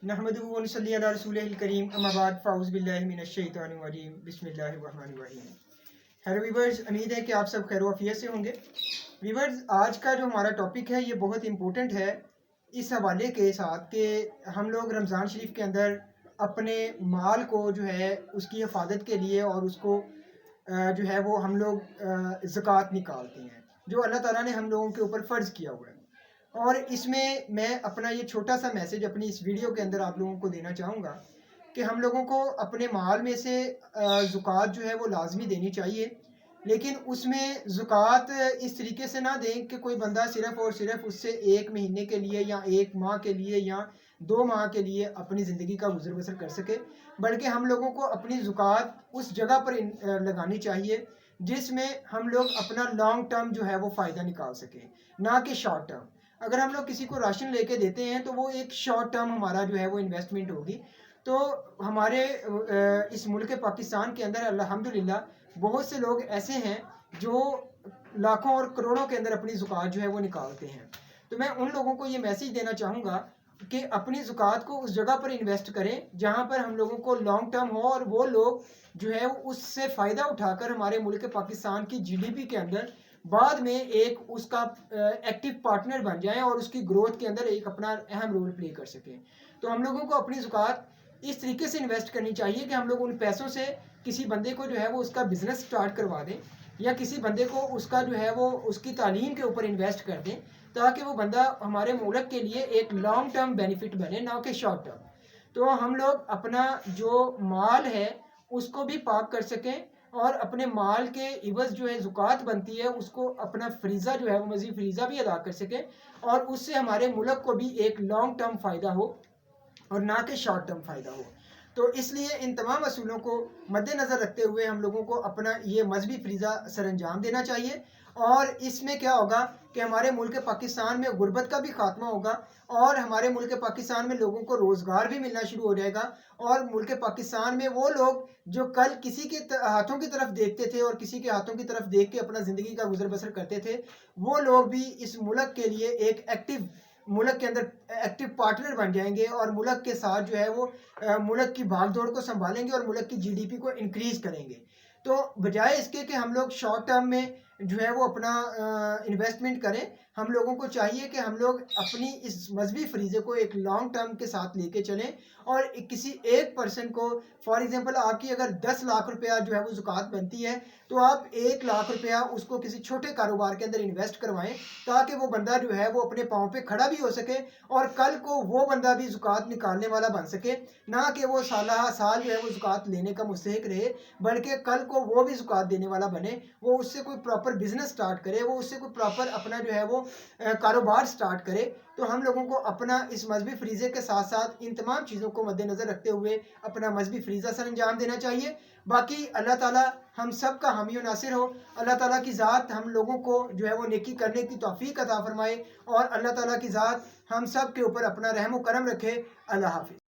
नहमदुहु व नसल्ली अला रसूलिहिल करीम अम्मा बाद फ़ाऊज़ु बिल्लाहि मिनश शैतानिर रजीम बिस्मिल्लाहिर रहमानिर रहीम। हेलो वीवर्स, उम्मीद है कि आप सब खैर आफियत से होंगे। वीवर्स, आज का जो हमारा टॉपिक है ये बहुत इम्पोर्टेंट है इस हवाले के साथ कि हम लोग रमज़ान शरीफ के अंदर अपने माल को जो है उसकी हिफाजत के लिए और उसको जो है वो हम लोग ज़कात निकालते हैं जो अल्लाह ताला ने हम लोगों के ऊपर फ़र्ज़ किया हुआ है। और इसमें मैं अपना ये छोटा सा मैसेज अपनी इस वीडियो के अंदर आप लोगों को देना चाहूँगा कि हम लोगों को अपने माल में से ज़कात जो है वो लाजमी देनी चाहिए, लेकिन उसमें ज़कात इस तरीके से ना दें कि कोई बंदा सिर्फ़ और सिर्फ उससे 1 महीने के लिए या 1 माह के लिए या 2 माह के लिए अपनी ज़िंदगी का गुज़र बसर कर सके, बल्कि हम लोगों को अपनी ज़कात उस जगह पर लगानी चाहिए जिसमें हम लोग अपना लॉन्ग टर्म जो है वो फ़ायदा निकाल सकें, ना कि शॉर्ट टर्म। अगर हम लोग किसी को राशन लेके देते हैं तो वो एक शॉर्ट टर्म हमारा जो है वो इन्वेस्टमेंट होगी। तो हमारे इस मुल्क पाकिस्तान के अंदर अल्हम्दुलिल्लाह बहुत से लोग ऐसे हैं जो लाखों और करोड़ों के अंदर अपनी ज़कात जो है वो निकालते हैं। तो मैं उन लोगों को ये मैसेज देना चाहूँगा कि अपनी ज़कात को उस जगह पर इन्वेस्ट करें जहाँ पर हम लोगों को लॉन्ग टर्म हो और वो लोग जो है उससे फ़ायदा उठाकर हमारे मुल्क पाकिस्तान की जीडीपी के अंदर बाद में एक उसका एक्टिव पार्टनर बन जाएं और उसकी ग्रोथ के अंदर एक अपना अहम रोल प्ले कर सकें। तो हम लोगों को अपनी ज़कात इस तरीके से इन्वेस्ट करनी चाहिए कि हम लोग उन पैसों से किसी बंदे को जो है वो उसका बिज़नेस स्टार्ट करवा दें या किसी बंदे को उसका जो है वो उसकी तालीम के ऊपर इन्वेस्ट कर दें, ताकि वो बंदा हमारे मुल्क के लिए एक लॉन्ग टर्म बेनिफिट बने, ना कि शॉर्ट टर्म। तो हम लोग अपना जो माल है उसको भी पाक कर सकें और अपने माल के इवज़ जो है ज़कात बनती है उसको अपना फ़रीज़ा जो है वो मज़ीद फ़रीज़ा भी अदा कर सकें और उससे हमारे मुल्क को भी एक लॉन्ग टर्म फ़ायदा हो और ना कि शॉर्ट टर्म फ़ायदा हो। तो इसलिए इन तमाम असूलों को मद्देनज़र रखते हुए हम लोगों को अपना ये मजहबी फ़रीज़ा सरअंजाम देना चाहिए और इसमें क्या होगा कि हमारे मुल्क पाकिस्तान में गुर्बत का भी खात्मा होगा और हमारे मुल्क पाकिस्तान में लोगों को रोज़गार भी मिलना शुरू हो जाएगा और मुल्क पाकिस्तान में वो लोग जो कल किसी के हाथों की तरफ देखते थे और किसी के हाथों की तरफ देख के अपना ज़िंदगी का गुजर बसर करते थे, वो लोग भी इस मुल्क के लिए एक एक्टिव मुल्क के अंदर एक्टिव पार्टनर बन जाएंगे और मुल्क के साथ जो है वो मुल्क की भागदौड़ को संभालेंगे और मुल्क की जीडीपी को इंक्रीज़ करेंगे। तो बजाय इसके कि हम लोग शॉर्ट टर्म में जो है वो अपना इन्वेस्टमेंट करें, हम लोगों को चाहिए कि हम लोग अपनी इस मजहबी फरीज़े को एक लॉन्ग टर्म के साथ लेके चलें और किसी एक पर्सन को, फॉर एग्जांपल आपकी अगर 10 लाख रुपया जो है वो ज़कात बनती है तो आप 1 लाख रुपया उसको किसी छोटे कारोबार के अंदर इन्वेस्ट करवाएं, ताकि वो बंदा जो है वो अपने पाँव पे खड़ा भी हो सके और कल को वो बंदा भी ज़कात निकालने वाला बन सके, ना कि वो साल जो है वो ज़कात लेने का मुस्तहिक रहे, बल्कि कल को वो भी ज़कात देने वाला बने, वो उससे कोई प्रॉपर बिजनेस स्टार्ट करे, वो उससे कोई प्रॉपर अपना जो है वो कारोबार स्टार्ट करे। तो हम लोगों को अपना इस मजहबी फरीज़े के साथ साथ इन तमाम चीज़ों को मद्देनज़र रखते हुए अपना मजहबी फरीज़ा सर अंजाम देना चाहिए। बाकी अल्लाह ताला हम सब का हामी और नासिर हो। अल्लाह ताला की ज़ात हम लोगों को जो है वो नेकी करने की तौफीक अता फरमाए और अल्लाह ताला की ज़ात हम सब के ऊपर अपना रहम व करम रखे। अल्लाह हाफ़िज़।